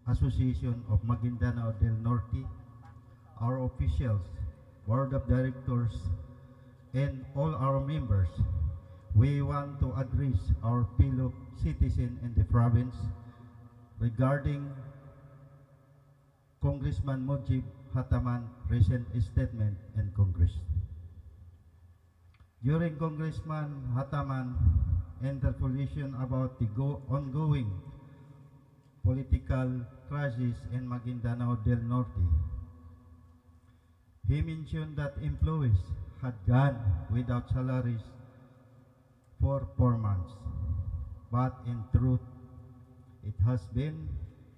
Association of Maguindanao del Norte, our officials, board of directors, and all our members, we want to address our fellow citizens in the province regarding Congressman Mujib Hataman recent statement in Congress. During Congressman Hataman interpellation about the ongoing political crisis in Maguindanao del Norte, he mentioned that employees had gone without salaries for 4 months. But in truth, it has been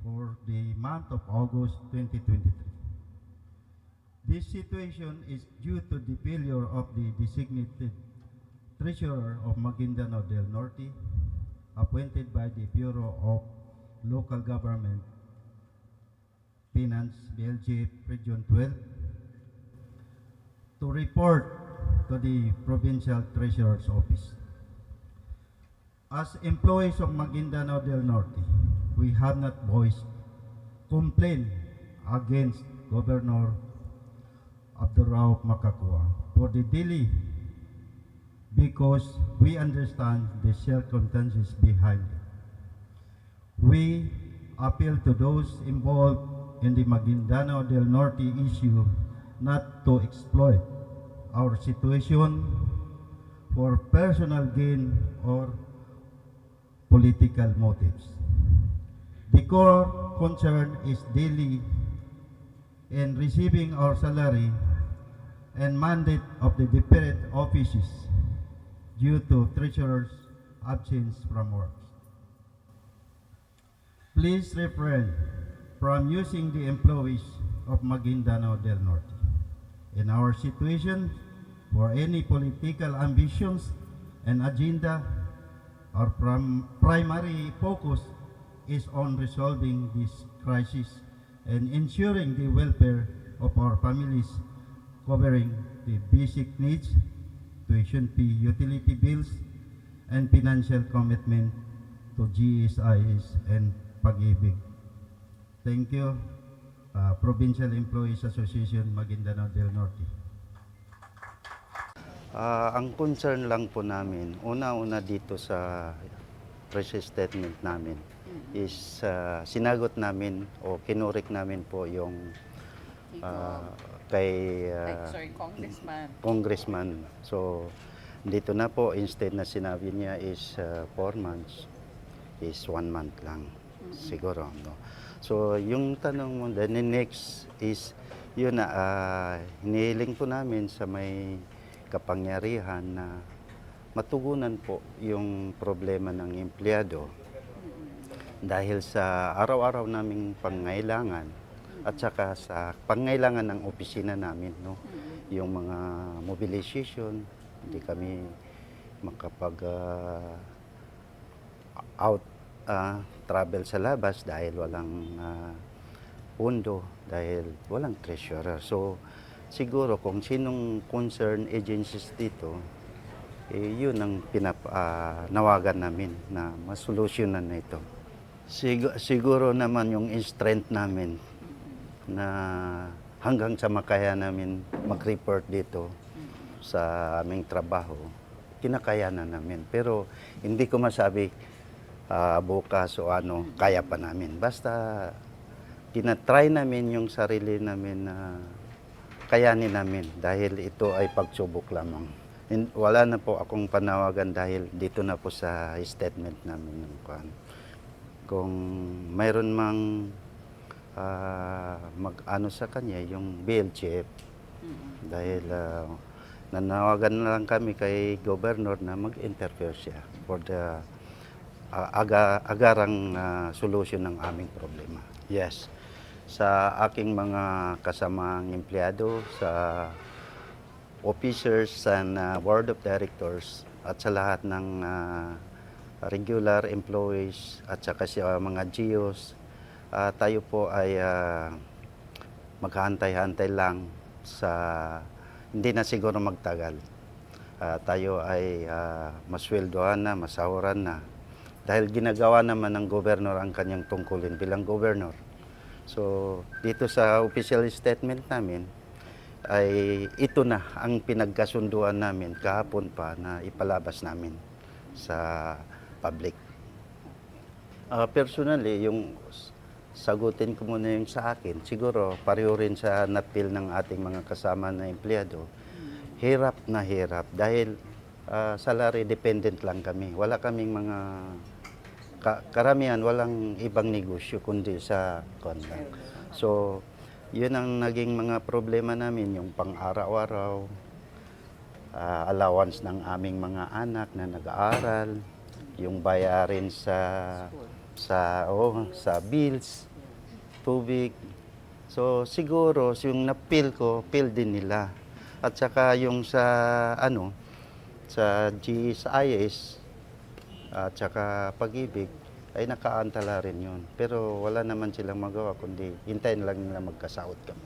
for the month of August 2023. This situation is due to the failure of the designated treasurer of Maguindanao del Norte, appointed by the Bureau of Local Government Finance, BLG Region 12, to report to the Provincial Treasurer's Office. As employees of Maguindanao del Norte, we have not voiced complaint against Governor Abdurrauf Makakua for the delay because we understand the circumstances behind it. We appeal to those involved in the Maguindanao del Norte issue not to exploit our situation for personal gain or political motives. The core concern is daily in receiving our salary and mandate of the different offices due to treasurer's absence from work. Please refrain from using the employees of Maguindanao del Norte in our situation for any political ambitions and agenda. Our primary focus is on resolving this crisis and ensuring the welfare of our families, covering the basic needs, tuition fee, utility bills, and financial commitment to GSIS and Pag-ibig. Thank you, Provincial Employees Association, Maguindanao del Norte. Ang concern lang po namin, una-una dito sa press statement namin is sinagot namin o kinurek namin po yung kay Congressman. So, dito na po, instead na sinabi niya is 4 months, is 1 month lang. Siguro, no? So, yung tanong mo, then the next is, yun na, hinihiling po namin sa may kapangyarihan na matugunan po yung problema ng empleyado dahil sa araw-araw naming pangailangan at saka sa pangailangan ng opisina namin, no? Yung mga mobilization, hindi kami makapag travel sa labas dahil walang pondo, dahil walang treasurer. So, siguro kung sinong concern agencies dito, yun ang nawagan namin na masolusyonan na ito. Siguro naman yung strength namin na hanggang sa makaya namin mag-report dito sa aming trabaho, kinakayanan namin. Pero hindi ko masabi bukas o ano, kaya pa namin. Basta tinatry namin yung sarili namin na kayanin namin dahil ito ay pagsubok lamang. Wala na po akong panawagan dahil dito na po sa statement namin ng kuan. Kung mayroon mang mag-ano sa kanya, yung BLGF, dahil nanawagan na lang kami kay Governor na mag-interfere siya for the agarang solusyon ng aming problema. Yes, sa aking mga kasamang empleyado, sa officers and board of directors, at sa lahat ng regular employees at saka sa mga GEOs, tayo po ay maghahantay-hantay lang sa hindi na siguro magtagal. Tayo ay masweldohan na, masahuran na. Dahil ginagawa naman ng gobernur ang kanyang tungkulin bilang gobernur. So, dito sa official statement namin, ay ito na ang pinagkasunduan namin kahapon pa na ipalabas namin sa public. Personally, yung sagutin ko muna yung sa akin, siguro pareho rin sa napil ng ating mga kasama na empleyado, hirap na hirap dahil salary dependent lang kami. Wala kaming mga karamihan, walang ibang negosyo kundi sa konlang. So, yun ang naging mga problema namin, yung pang-araw-araw, allowance ng aming mga anak na nag-aaral, yung bayarin sa bills, tubig. So siguro yung na-feel ko, feel din nila. At saka yung sa GSIS at saka Pag-ibig ay nakaantala rin yun. Pero wala naman silang magawa kundi hintayin lang nila magkasahod kami.